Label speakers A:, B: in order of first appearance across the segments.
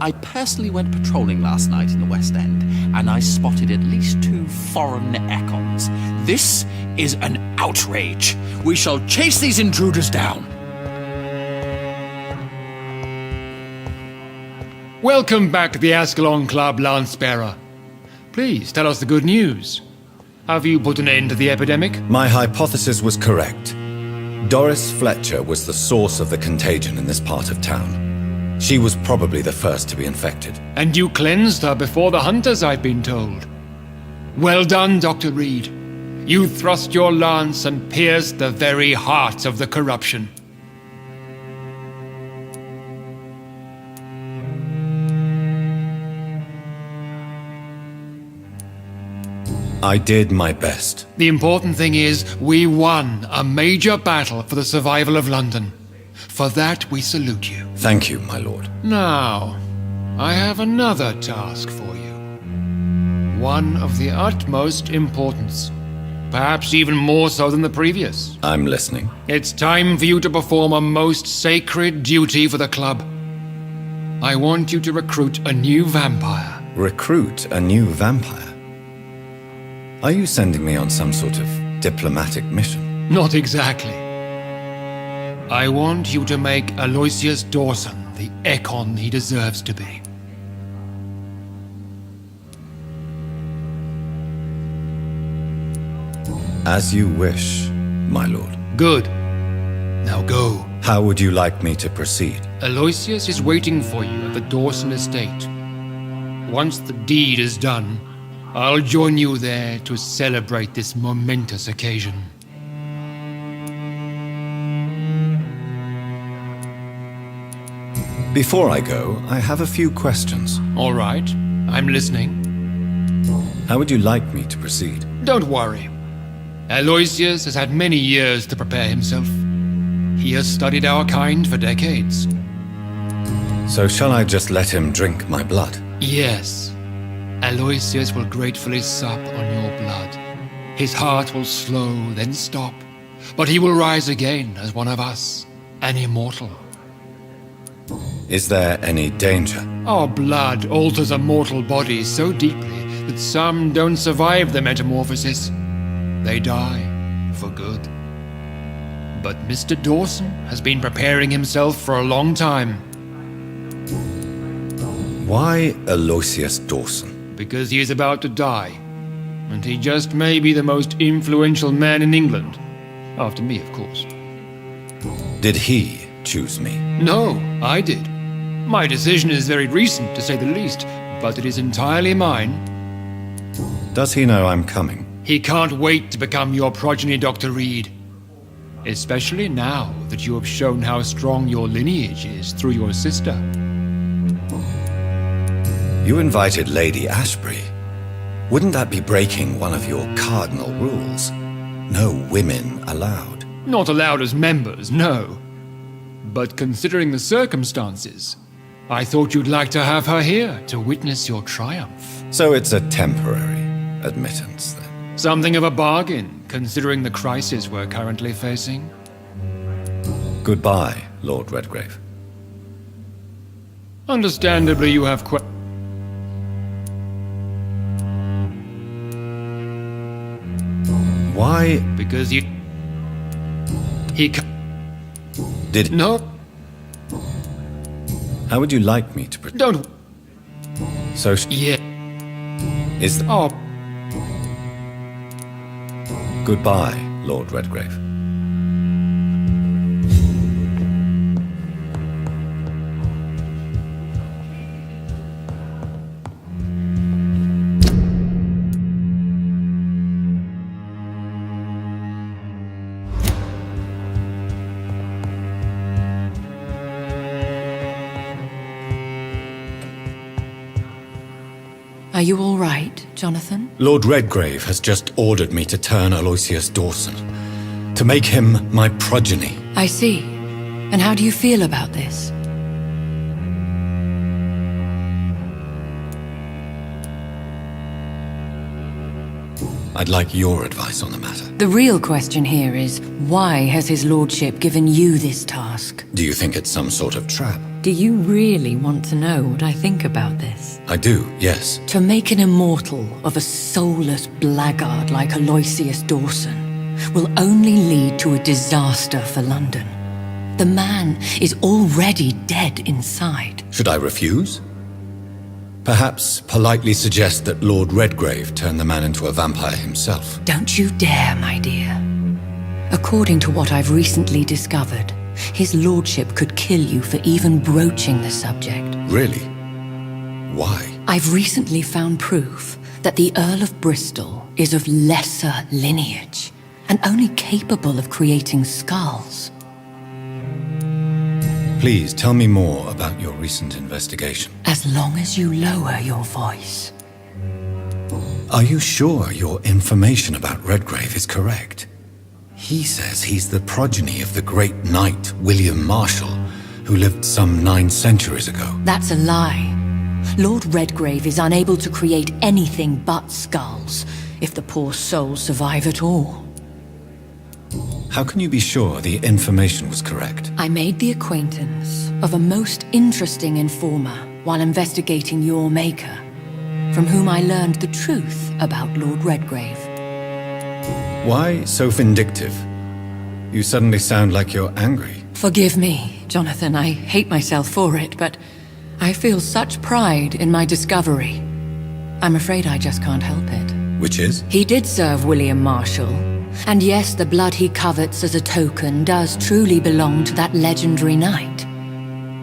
A: I personally went patrolling last night in the West End, and I spotted at least 2 foreign econs. This is an outrage. We shall chase these intruders down.
B: Welcome back to the Ascalon Club, Lance-Bearer. Please tell us the good news. Have you put an end to the epidemic?
C: My hypothesis was correct. Doris Fletcher was the source of the contagion in this part of town. She was probably the first to be infected.
B: And you cleansed her before the hunters, I've been told. Well done, Dr. Reed. You thrust your lance and pierced the very heart of the corruption.
C: I did my best.
B: The important thing is, we won a major battle for the survival of London. For that, we salute you.
C: Thank you, my lord.
B: Now, I have another task for you. One of the utmost importance. Perhaps even more so than the previous.
C: I'm listening.
B: It's time for you to perform a most sacred duty for the club. I want you to recruit a new vampire.
C: Recruit a new vampire? Are you sending me on some sort of diplomatic mission?
B: Not exactly. I want you to make Aloysius Dawson the econ he deserves to be.
C: As you wish, my lord.
B: Good. Now go.
C: How would you like me to proceed?
B: Aloysius is waiting for you at the Dawson estate. Once the deed is done, I'll join you there to celebrate this momentous occasion.
C: Before I go, I have a few questions.
B: All right, I'm listening.
C: How would you like me to proceed?
B: Don't worry. Aloysius has had many years to prepare himself. He has studied our kind for decades.
C: So shall I just let him drink my blood?
B: Yes. Aloysius will gratefully sup on your blood. His heart will slow, then stop. But he will rise again as one of us, an immortal.
C: Is there any danger?
B: Our blood alters a mortal body so deeply that some don't survive the metamorphosis. They die for good. But Mr. Dawson has been preparing himself for a long time.
C: Why Aloysius Dawson?
B: Because he is about to die. And he just may be the most influential man in England. After me, of course.
C: Did he choose me?
B: No, I did. My decision is very recent, to say the least, but it is entirely mine.
C: Does he know I'm coming?
B: He can't wait to become your progeny, Dr. Reed. Especially now that you have shown how strong your lineage is through your sister.
C: You invited Lady Ashbury. Wouldn't that be breaking one of your cardinal rules? No women allowed.
B: Not allowed as members, no. But considering the circumstances, I thought you'd like to have her here to witness your triumph.
C: So it's a temporary admittance, then?
B: Something of a bargain, considering the crisis we're currently facing.
C: Goodbye, Lord Redgrave.
B: Understandably, you have
C: Why?
B: Because he
C: Did...
B: No.
C: How would you like me to...
B: Don't...
C: So...
B: Yeah.
C: Is...
B: Oh.
C: Goodbye, Lord Redgrave.
D: Are you all right, Jonathan?
C: Lord Redgrave has just ordered me to turn Aloysius Dawson, to make him my progeny.
D: I see. And how do you feel about this?
C: I'd like your advice on the matter.
D: The real question here is, why has his lordship given you this task?
C: Do you think it's some sort of trap?
D: Do you really want to know what I think about this?
C: I do, yes.
D: To make an immortal of a soulless blackguard like Aloysius Dawson will only lead to a disaster for London. The man is already dead inside.
C: Should I refuse? Perhaps politely suggest that Lord Redgrave turned the man into a vampire himself.
D: Don't you dare, my dear. According to what I've recently discovered, his lordship could kill you for even broaching the subject.
C: Really? Why?
D: I've recently found proof that the Earl of Bristol is of lesser lineage and only capable of creating skulls.
C: Please tell me more about your recent investigation.
D: As long as you lower your voice.
C: Are you sure your information about Redgrave is correct? He says he's the progeny of the great knight William Marshall, who lived some 9 centuries ago.
D: That's a lie. Lord Redgrave is unable to create anything but skulls, if the poor souls survive at all.
C: How can you be sure the information was correct?
D: I made the acquaintance of a most interesting informer while investigating your maker, from whom I learned the truth about Lord Redgrave.
C: Why so vindictive? You suddenly sound like you're angry.
D: Forgive me, Jonathan, I hate myself for it, but I feel such pride in my discovery. I'm afraid I just can't help it.
C: Which is?
D: He did serve William Marshall, and yes, the blood he covets as a token does truly belong to that legendary knight.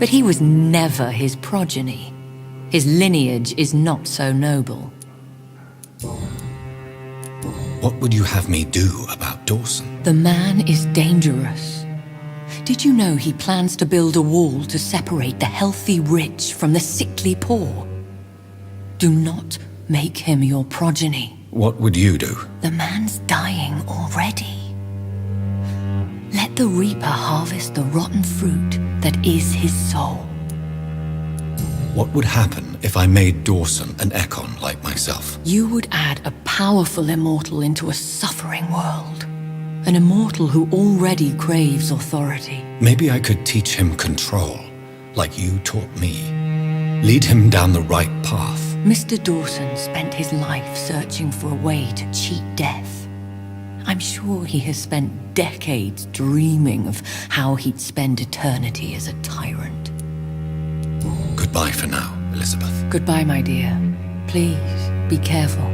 D: But he was never his progeny. His lineage is not so noble.
C: What would you have me do about Dawson?
D: The man is dangerous. Did you know he plans to build a wall to separate the healthy rich from the sickly poor? Do not make him your progeny.
C: What would you do?
D: The man's dying already. Let the reaper harvest the rotten fruit that is his soul.
C: What would happen if I made Dawson an Ekon like myself?
D: You would add a powerful immortal into a suffering world. An immortal who already craves authority.
C: Maybe I could teach him control, like you taught me. Lead him down the right path.
D: Mr. Dawson spent his life searching for a way to cheat death. I'm sure he has spent decades dreaming of how he'd spend eternity as a tyrant.
C: Goodbye for now, Elizabeth.
D: Goodbye, my dear. Please, be careful.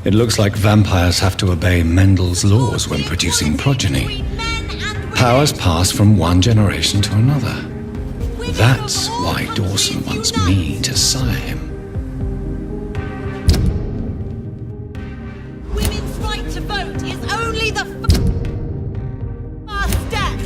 C: It looks like vampires have to obey Mendel's laws when producing progeny. Powers pass from one generation to another. That's why Dawson wants me to sire him.
E: Women's right to vote is only the first step.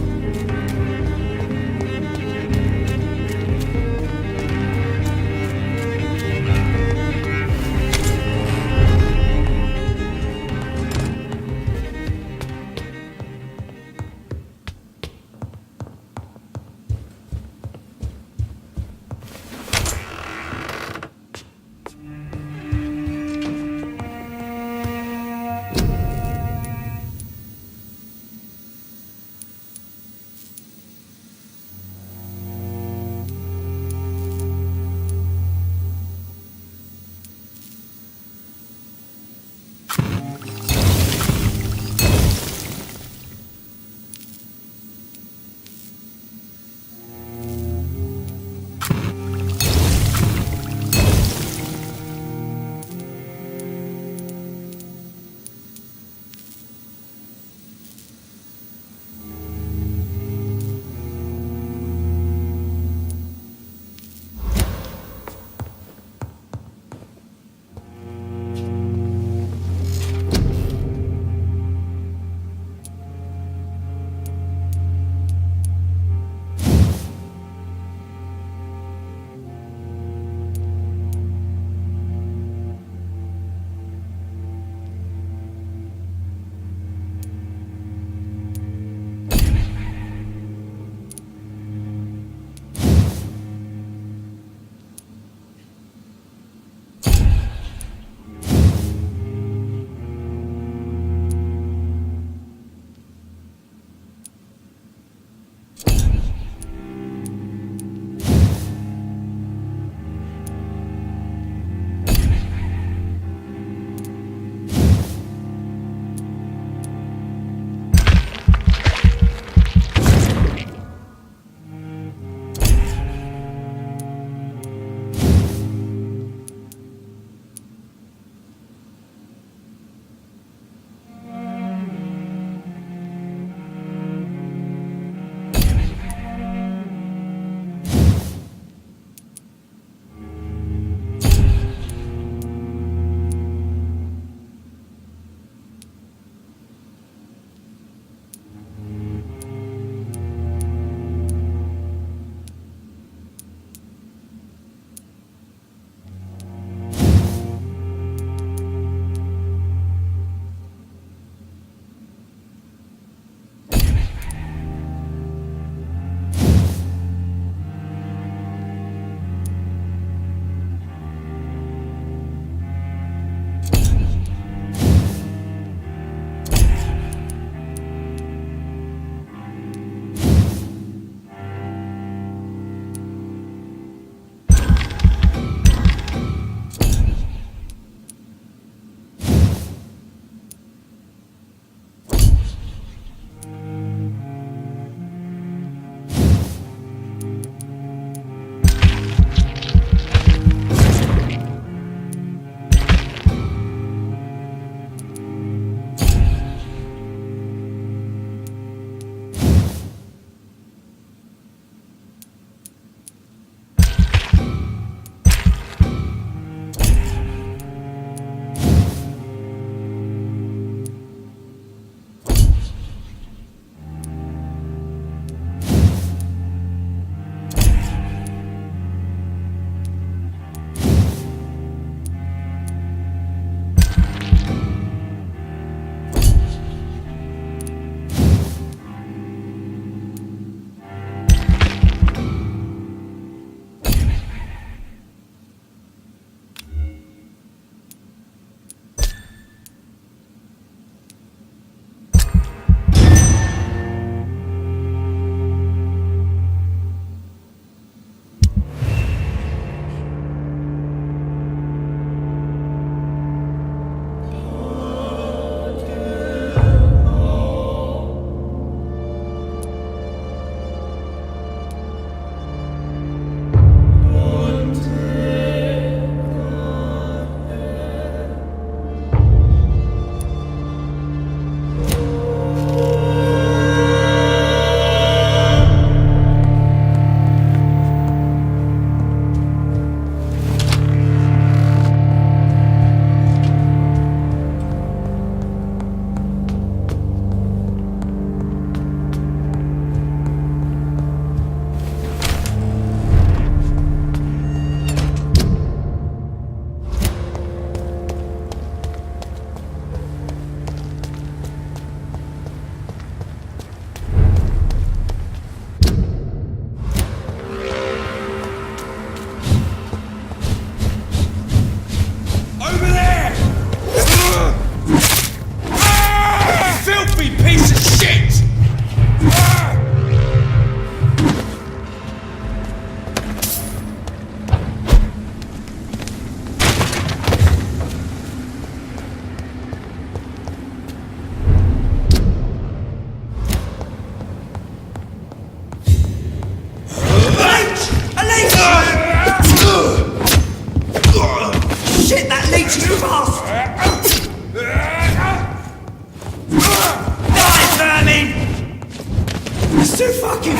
F: too fucking...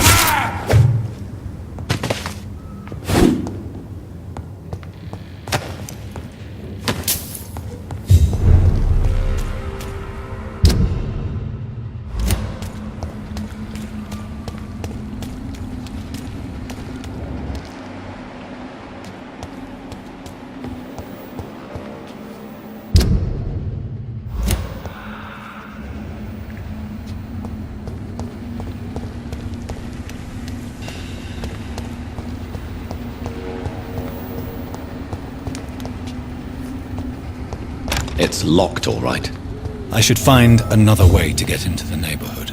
C: It's locked, all right. I should find another way to get into the neighborhood.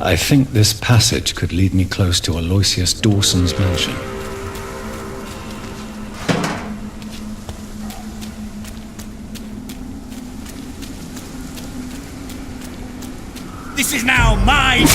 C: I think this passage could lead me close to Aloysius Dawson's mansion.
F: This is now mine!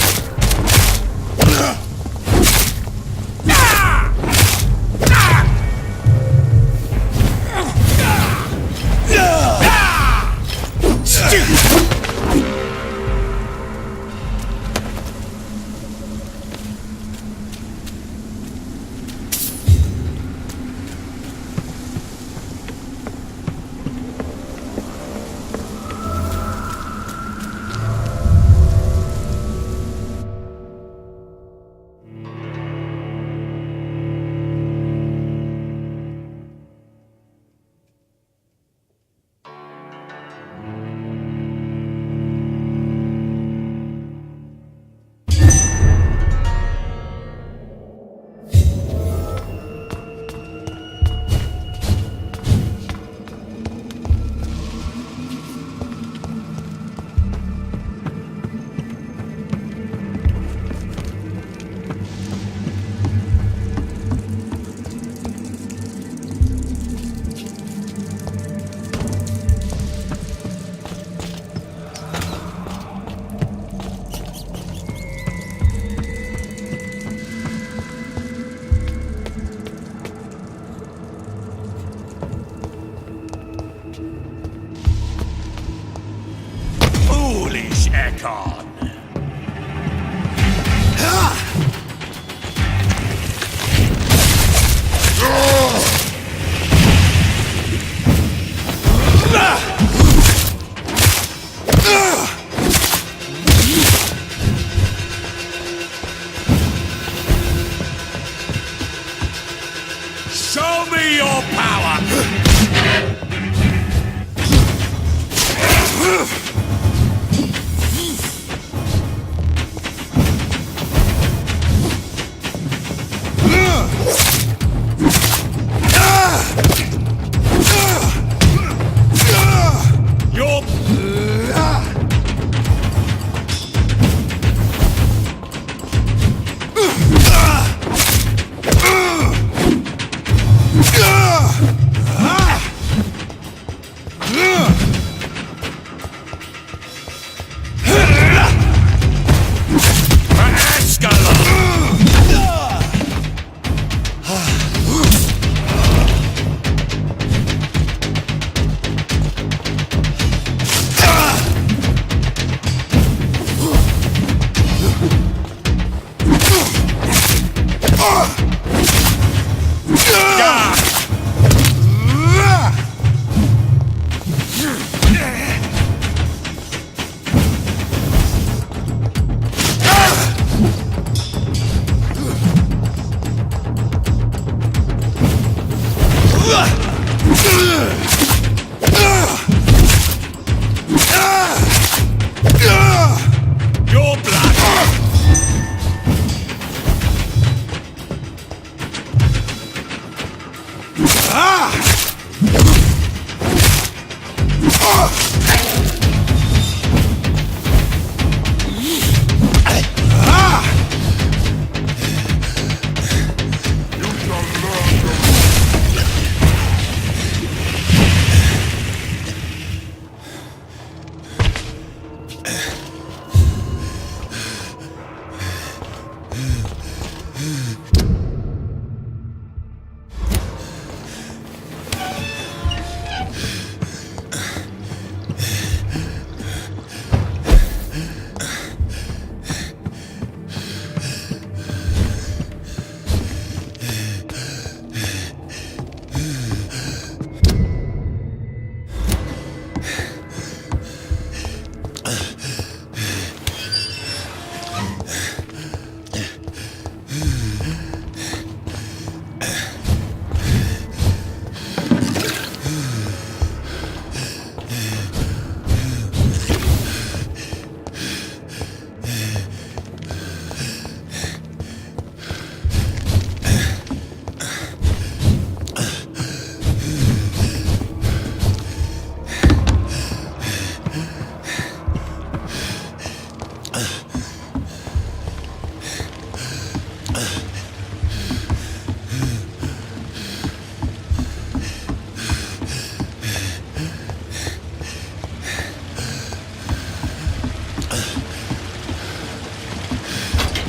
G: Show me your power!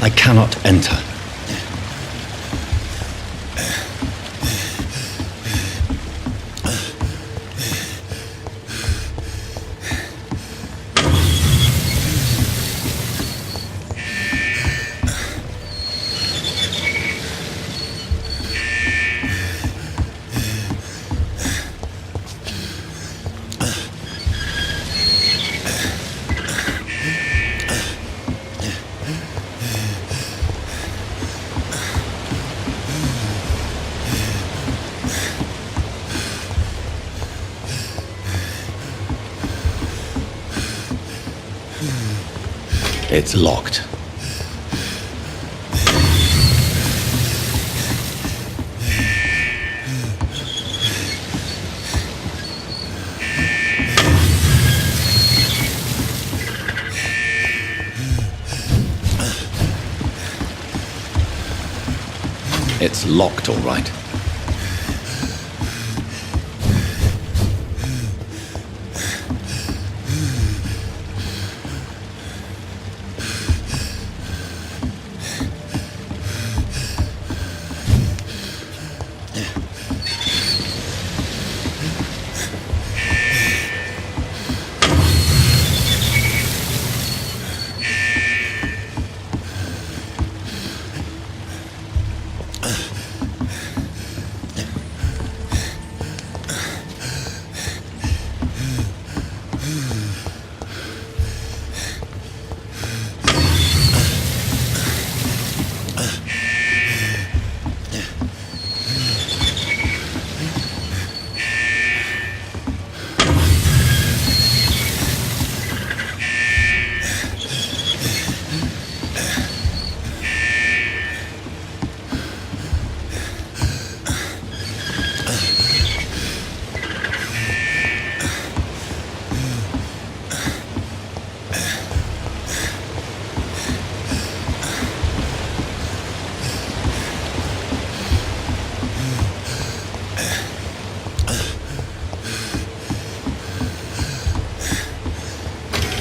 C: I cannot enter. It's locked. It's locked, all right.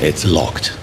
C: It's locked.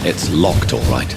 C: It's locked, all right.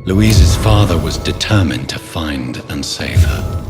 C: Louise's father was determined to find and save her.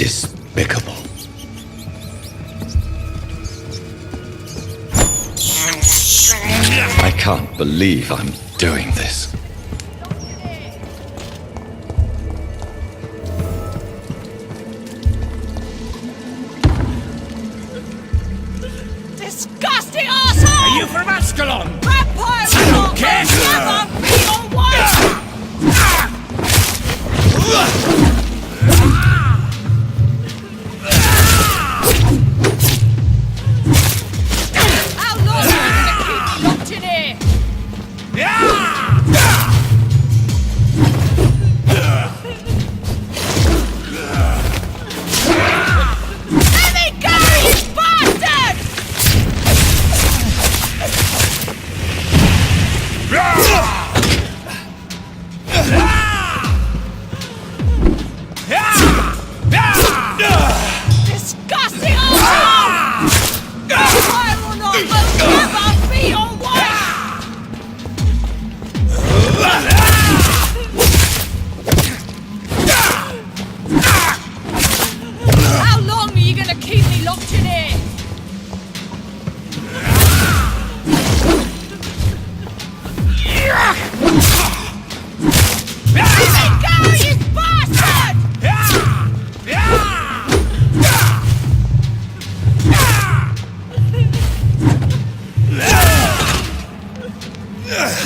C: despicable. I can't believe I'm doing this.
E: Disgusting arsehole!
F: Are you from Ascalon?
E: Vampire will not never be your wife! How long are you gonna keep locked in here? Let me go, you bastard! Disgusting arsehole! I will not never be your wife! How long are you gonna keep me locked in here? Let me go, you bastard!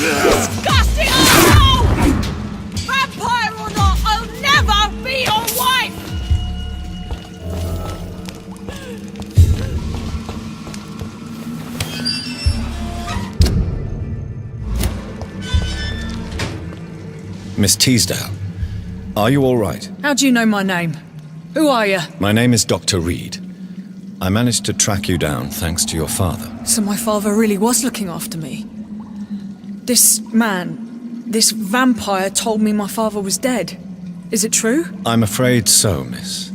E: Disgusting asshole! Vampire or not, I'll never be your wife!
C: Miss Teasdale, are you all right?
H: How do you know my name? Who are you?
C: My name is Dr. Reed. I managed to track you down thanks to your father.
H: So my father really was looking after me. This man, this vampire told me my father was dead. Is it true?
C: I'm afraid so, miss.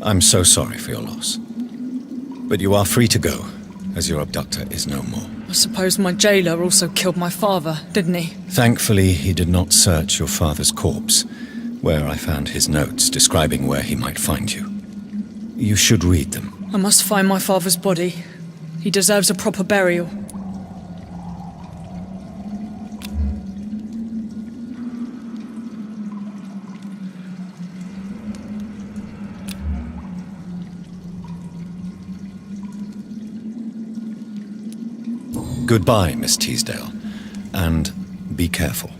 C: I'm so sorry for your loss. But you are free to go, as your abductor is no more.
H: I suppose my jailer also killed my father, didn't he?
C: Thankfully, he did not search your father's corpse, where I found his notes describing where he might find you. You should read them.
H: I must find my father's body. He deserves a proper burial.
C: Goodbye, Miss Teasdale, and be careful.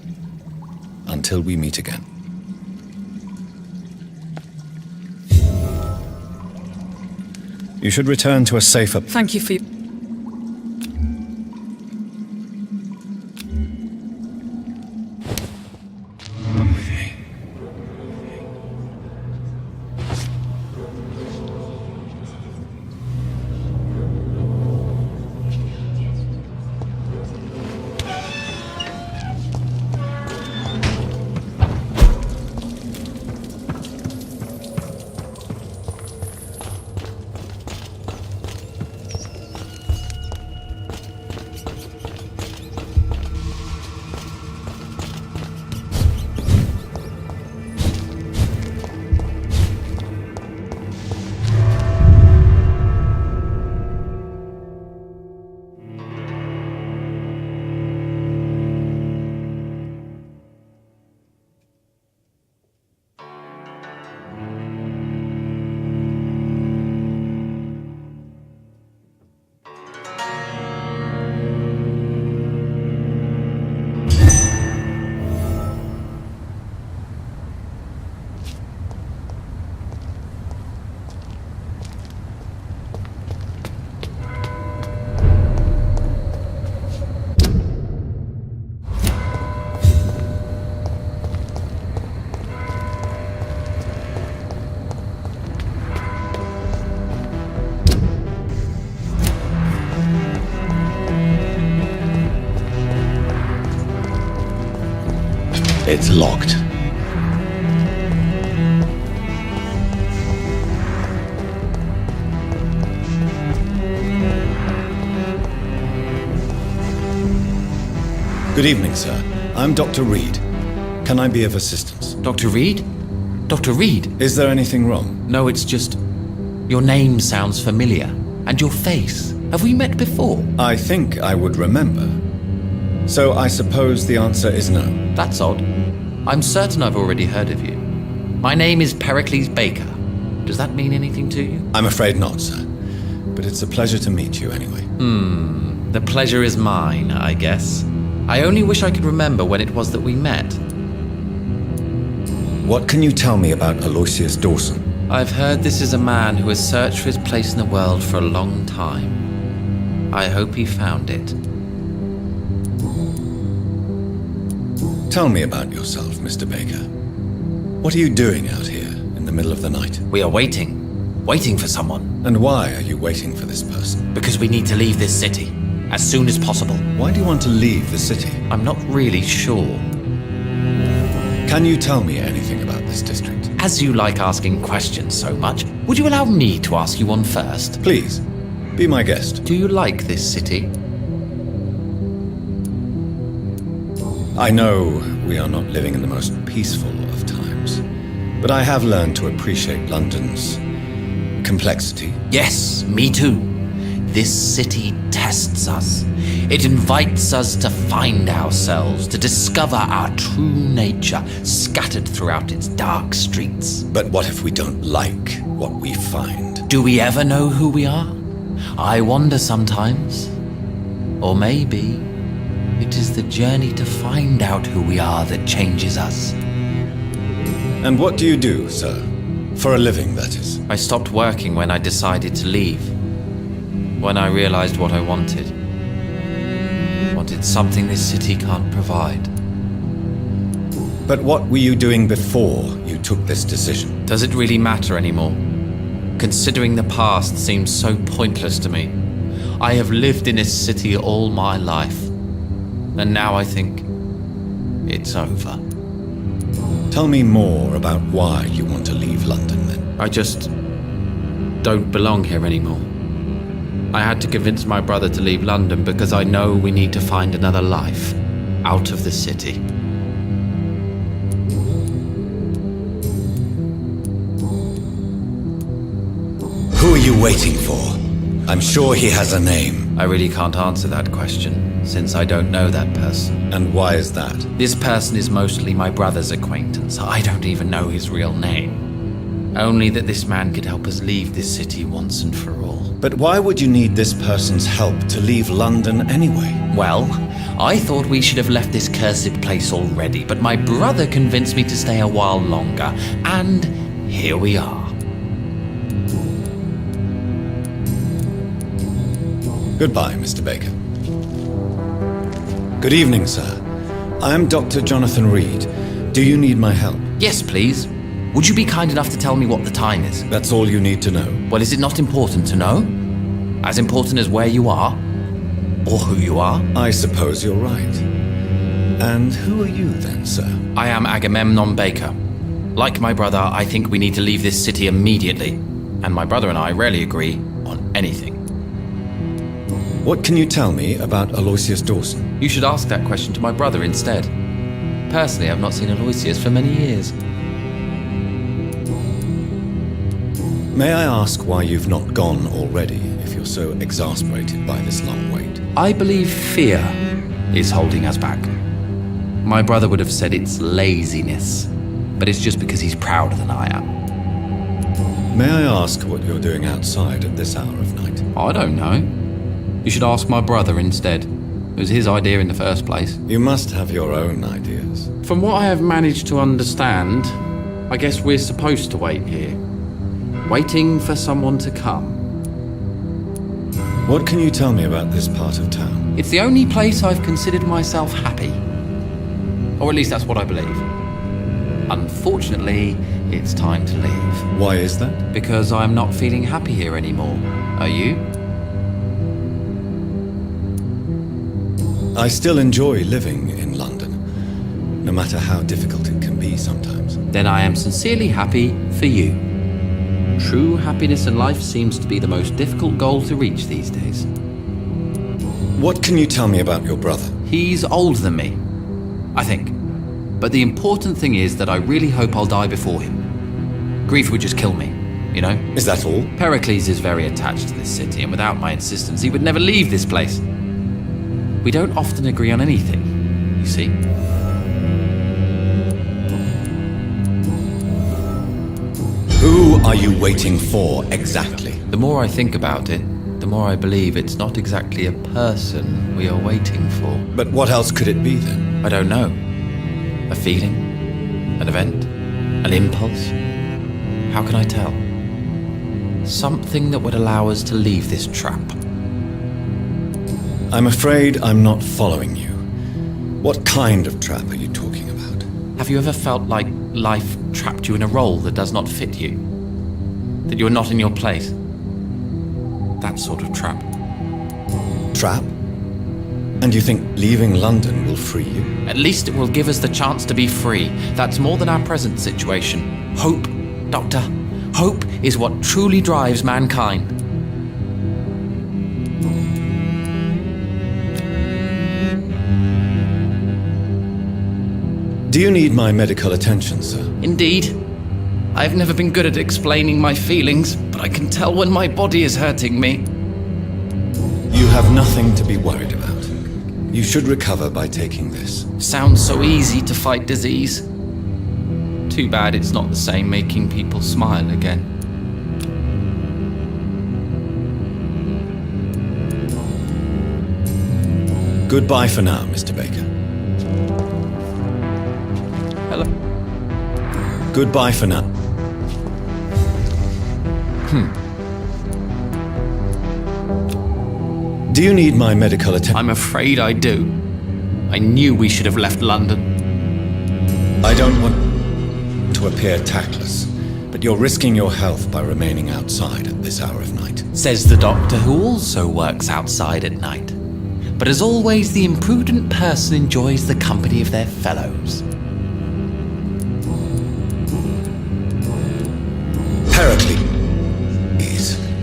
C: Until we meet again. You should return to a safer...
H: Thank you for...
C: It's locked. Good evening, sir. I'm Dr. Reed. Can I be of assistance?
A: Dr. Reed? Dr. Reed?
C: Is there anything wrong?
A: No, it's just... Your name sounds familiar. And your face. Have we met before?
C: I think I would remember. So I suppose the answer is no.
A: That's odd. I'm certain I've already heard of you. My name is Pericles Baker. Does that mean anything to you?
C: I'm afraid not, sir. But it's a pleasure to meet you anyway.
A: The pleasure is mine, I guess. I only wish I could remember when it was that we met.
C: What can you tell me about Aloysius Dawson?
A: I've heard this is a man who has searched for his place in the world for a long time. I hope he found it.
C: Tell me about yourself, Mr. Baker. What are you doing out here in the middle of the night?
A: We are waiting for someone.
C: And why are you waiting for this person?
A: Because we need to leave this city as soon as possible.
C: Why do you want to leave the city?
A: I'm not really sure.
C: Can you tell me anything about this district?
A: As you like asking questions so much, would you allow me to ask you one first?
C: Please, be my guest.
A: Do you like this city?
C: I know we are not living in the most peaceful of times, but I have learned to appreciate London's complexity.
A: Yes, me too. This city tests us. It invites us to find ourselves, to discover our true nature scattered throughout its dark streets.
C: But what if we don't like what we find?
A: Do we ever know who we are? I wonder sometimes. Or maybe it is the journey to find out who we are that changes us.
C: And what do you do, sir? For a living, that is.
A: I stopped working when I decided to leave. When I realized what I wanted. Wanted something this city can't provide.
C: But what were you doing before you took this decision?
A: Does it really matter anymore? Considering the past seems so pointless to me. I have lived in this city all my life. And now I think it's over.
C: Tell me more about why you want to leave London, then.
A: I just don't belong here anymore. I had to convince my brother to leave London because I know we need to find another life out of the city.
C: Who are you waiting for? I'm sure he has a name.
A: I really can't answer that question, since I don't know that person.
C: And why is that?
A: This person is mostly my brother's acquaintance. I don't even know his real name. Only that this man could help us leave this city once and for all.
C: But why would you need this person's help to leave London anyway?
A: Well, I thought we should have left this cursed place already, but my brother convinced me to stay a while longer, and here we are.
C: Goodbye, Mr. Baker. Good evening, sir. I am Dr. Jonathan Reed. Do you need my help?
A: Yes, please. Would you be kind enough to tell me what the time is?
C: That's all you need to know.
A: Well, is it not important to know? As important as where you are? Or who you are?
C: I suppose you're right. And who are you then, sir?
A: I am Agamemnon Baker. Like my brother, I think we need to leave this city immediately. And my brother and I rarely agree on anything.
C: What can you tell me about Aloysius Dawson?
A: You should ask that question to my brother instead. Personally, I've not seen Aloysius for many years.
C: May I ask why you've not gone already, if you're so exasperated by this long wait?
A: I believe fear is holding us back. My brother would have said it's laziness, but it's just because he's prouder than I am.
C: May I ask what you're doing outside at this hour of night?
A: I don't know. You should ask my brother instead. It was his idea in the first place.
C: You must have your own ideas.
A: From what I have managed to understand, I guess we're supposed to wait here. Waiting for someone to come.
C: What can you tell me about this part of town?
A: It's the only place I've considered myself happy. Or at least that's what I believe. Unfortunately, it's time to leave.
C: Why is that?
A: Because I'm not feeling happy here anymore. Are you?
C: I still enjoy living in London, no matter how difficult it can be sometimes.
A: Then I am sincerely happy for you. True happiness in life seems to be the most difficult goal to reach these days.
C: What can you tell me about your brother?
A: He's older than me, I think. But the important thing is that I really hope I'll die before him. Grief would just kill me, you know?
C: Is that all?
A: Pericles is very attached to this city, and without my insistence, he would never leave this place. We don't often agree on anything, you see.
C: Who are you waiting for, exactly?
A: The more I think about it, the more I believe it's not exactly a person we are waiting for.
C: But what else could it be, then?
A: I don't know. A feeling? An event? An impulse? How can I tell? Something that would allow us to leave this trap.
C: I'm afraid I'm not following you. What kind of trap are you talking about?
A: Have you ever felt like life trapped you in a role that does not fit you? That you're not in your place? That sort of trap.
C: Trap? And you think leaving London will free you?
A: At least it will give us the chance to be free. That's more than our present situation. Hope, Doctor. Hope is what truly drives mankind.
C: Do you need my medical attention, sir?
A: Indeed. I've never been good at explaining my feelings, but I can tell when my body is hurting me.
C: You have nothing to be worried about. You should recover by taking this.
A: Sounds so easy to fight disease. Too bad it's not the same making people smile again.
C: Goodbye for now, Mr. Baker.
A: Hello?
C: Goodbye for now. Do you need my medical attention?
A: I'm afraid I do. I knew we should have left London.
C: I don't want to appear tactless, but you're risking your health by remaining outside at this hour of night.
A: Says the doctor who also works outside at night. But as always, the imprudent person enjoys the company of their fellows.
C: Pericles,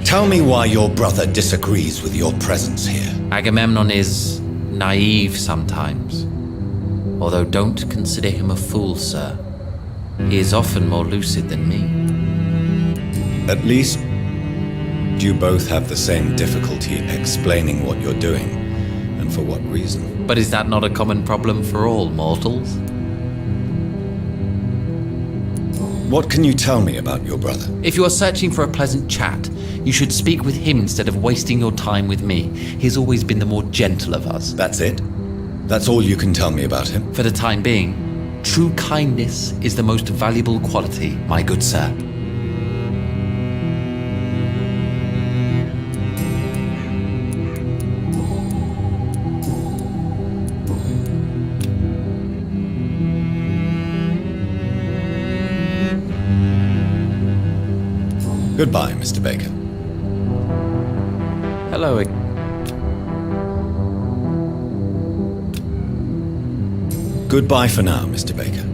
C: tell me why your brother disagrees with your presence here.
A: Agamemnon is naive sometimes. Although don't consider him a fool, sir. He is often more lucid than me.
C: At least, you both have the same difficulty explaining what you're doing, and for what reason.
A: But is that not a common problem for all mortals?
C: What can you tell me about your brother?
A: If you are searching for a pleasant chat, you should speak with him instead of wasting your time with me. He's always been the more gentle of us.
C: That's it? That's all you can tell me about him?
A: For the time being, true kindness is the most valuable quality, my good sir.
C: Goodbye, Mr. Baker.
A: Hello.
C: Goodbye for now, Mr. Baker.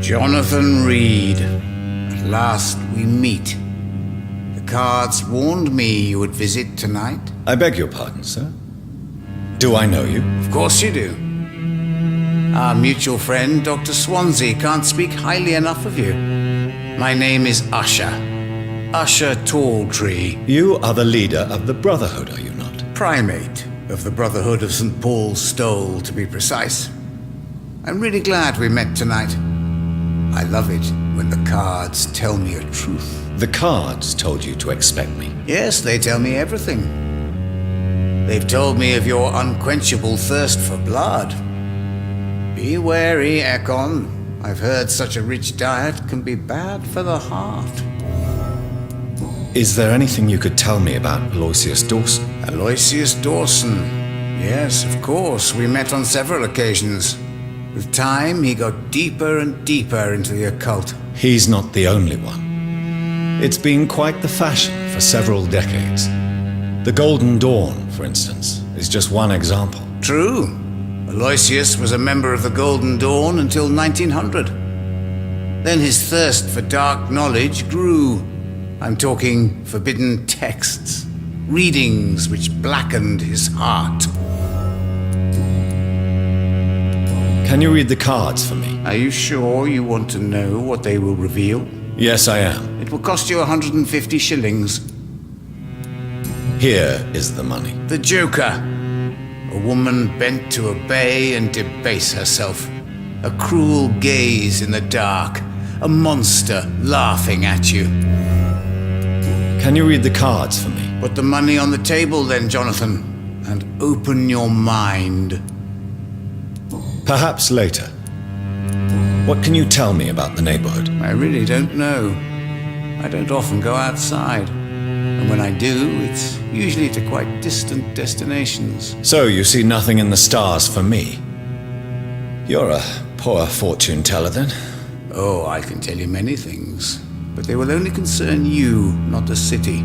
I: Jonathan Reed. At last we meet. The cards warned me you would visit tonight.
C: I beg your pardon, sir. Do I know you?
I: Of course you do. Our mutual friend, Dr. Swansea, can't speak highly enough of you. My name is Usher. Usher Talltree.
C: You are the leader of the Brotherhood, are you not?
I: Primate of the Brotherhood of St. Paul's Stole, to be precise. I'm really glad we met tonight. I love it when the cards tell me a truth.
C: The cards told you to expect me.
I: Yes, they tell me everything. They've told me of your unquenchable thirst for blood. Be wary, Ekon. I've heard such a rich diet can be bad for the heart.
C: Is there anything you could tell me about Aloysius Dawson?
I: Aloysius Dawson. Yes, of course. We met on several occasions. With time, he got deeper and deeper into the occult.
C: He's not the only one. It's been quite the fashion for several decades. The Golden Dawn, for instance, is just one example.
I: True. Aloysius was a member of the Golden Dawn until 1900. Then his thirst for dark knowledge grew. I'm talking forbidden texts, readings which blackened his heart.
C: Can you read the cards for me?
I: Are you sure you want to know what they will reveal?
C: Yes, I am.
I: It will cost you 150 shillings.
C: Here is the money.
I: The Joker. A woman bent to obey and debase herself. A cruel gaze in the dark. A monster laughing at you.
C: Can you read the cards for me?
I: Put the money on the table then, Jonathan, and open your mind.
C: Perhaps later. What can you tell me about the neighborhood?
I: I really don't know. I don't often go outside. And when I do, it's usually to quite distant destinations.
C: So you see nothing in the stars for me? You're a poor fortune teller then?
I: Oh, I can tell you many things, but they will only concern you, not the city.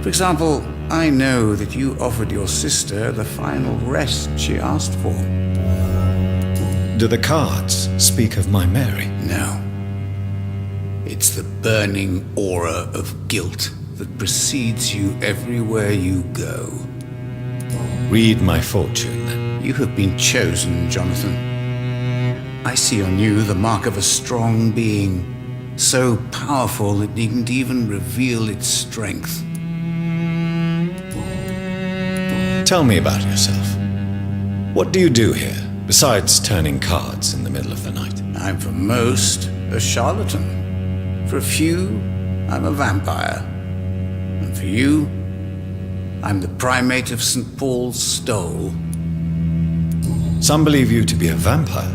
I: For example, I know that you offered your sister the final rest she asked for.
C: Do the cards speak of my Mary?
I: No. It's the burning aura of guilt that precedes you everywhere you go.
C: Read my fortune, then.
I: You have been chosen, Jonathan. I see on you the mark of a strong being, so powerful it needn't even reveal its strength.
C: Tell me about yourself. What do you do here, besides turning cards in the middle of the night?
I: I'm for most a charlatan. For a few, I'm a vampire. And for you, I'm the primate of St. Paul's Stole.
C: Some believe you to be a vampire.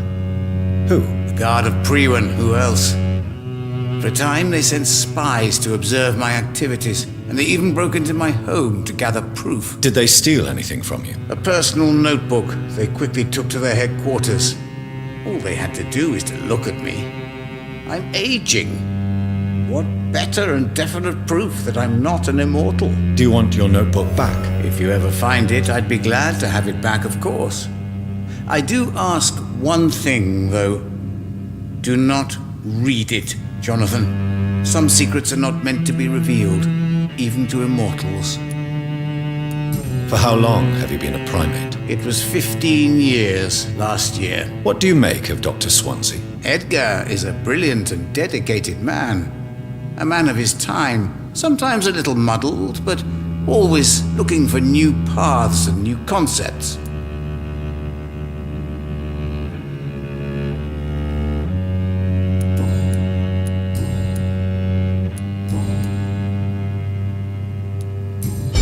C: Who?
I: The guard of Priwen, who else? For a time, they sent spies to observe my activities, and they even broke into my home to gather proof.
C: Did they steal anything from you?
I: A personal notebook they quickly took to their headquarters. All they had to do is to look at me. I'm aging. What better and definite proof that I'm not an immortal?
C: Do you want your notebook back?
I: If you ever find it, I'd be glad to have it back, of course. I do ask one thing, though. Do not read it, Jonathan. Some secrets are not meant to be revealed, even to immortals.
C: For how long have you been a primate?
I: It was 15 years last year.
C: What do you make of Dr. Swansea?
I: Edgar is a brilliant and dedicated man. A man of his time, sometimes a little muddled, but always looking for new paths and new concepts.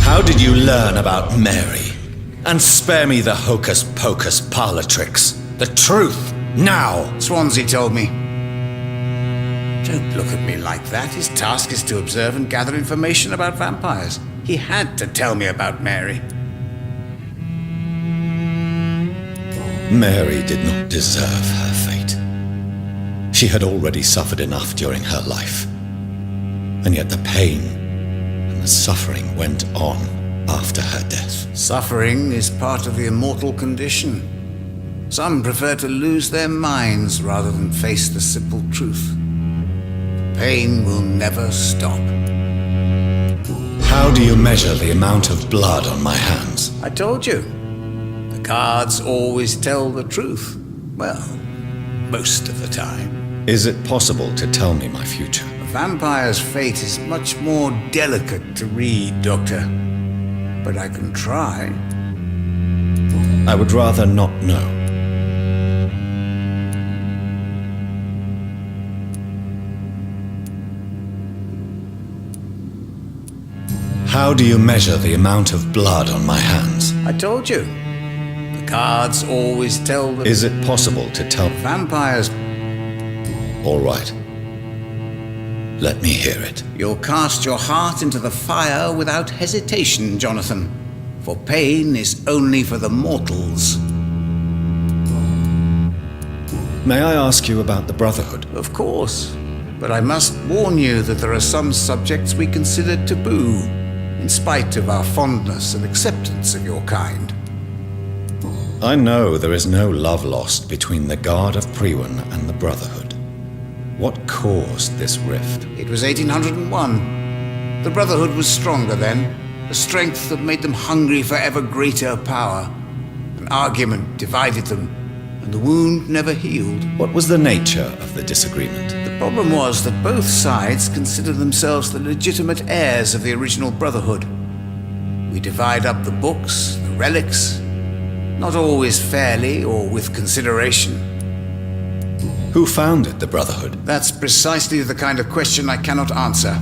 C: How did you learn about Mary? And spare me the hocus-pocus parlor tricks. The truth, now!
I: Swansea told me. Don't look at me like that. His task is to observe and gather information about vampires. He had to tell me about Mary.
C: Mary did not deserve her fate. She had already suffered enough during her life. And yet the pain and the suffering went on after her death.
I: Suffering is part of the immortal condition. Some prefer to lose their minds rather than face the simple truth. Pain will never stop.
C: How do you measure the amount of blood on my hands?
I: I told you. The cards always tell the truth. Well, most of the time.
C: Is it possible to tell me my future?
I: Of vampire's fate is much more delicate to read, Doctor. But I can try.
C: I would rather not know. How do you measure the amount of blood on my hands?
I: I told you. The cards always tell the...
C: Is it possible to tell?
I: Vampires...
C: All right. Let me hear it.
I: You'll cast your heart into the fire without hesitation, Jonathan. For pain is only for the mortals.
C: May I ask you about the Brotherhood?
I: Of course. But I must warn you that there are some subjects we consider taboo, in spite of our fondness and acceptance of your kind.
C: I know there is no love lost between the Guard of Priwen and the Brotherhood. What caused this rift?
I: It was 1801. The Brotherhood was stronger then, a strength that made them hungry for ever greater power. An argument divided them, and the wound never healed.
C: What was the nature of the disagreement?
I: The problem was that both sides considered themselves the legitimate heirs of the original Brotherhood. We divide up the books, the relics, not always fairly or with consideration.
C: Who founded the Brotherhood?
I: That's precisely the kind of question I cannot answer.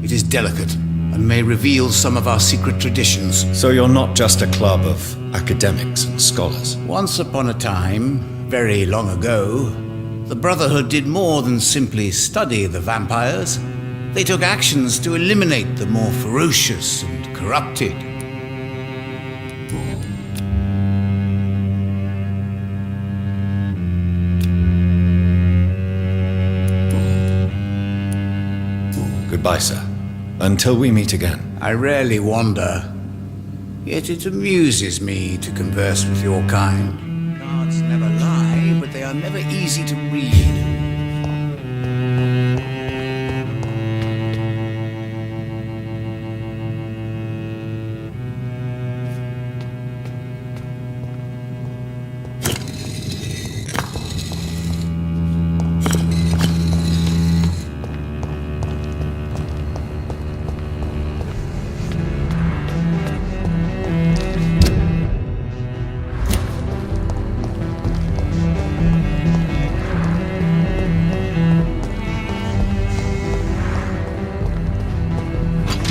I: It is delicate, and may reveal some of our secret traditions.
C: So you're not just a club of academics and scholars?
I: Once upon a time, very long ago, the Brotherhood did more than simply study the vampires. They took actions to eliminate the more ferocious and corrupted.
C: Goodbye, sir. Until we meet again.
I: I rarely wander, yet it amuses me to converse with your kind. Cards never lie, but they are never easy to read.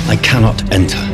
C: I cannot enter.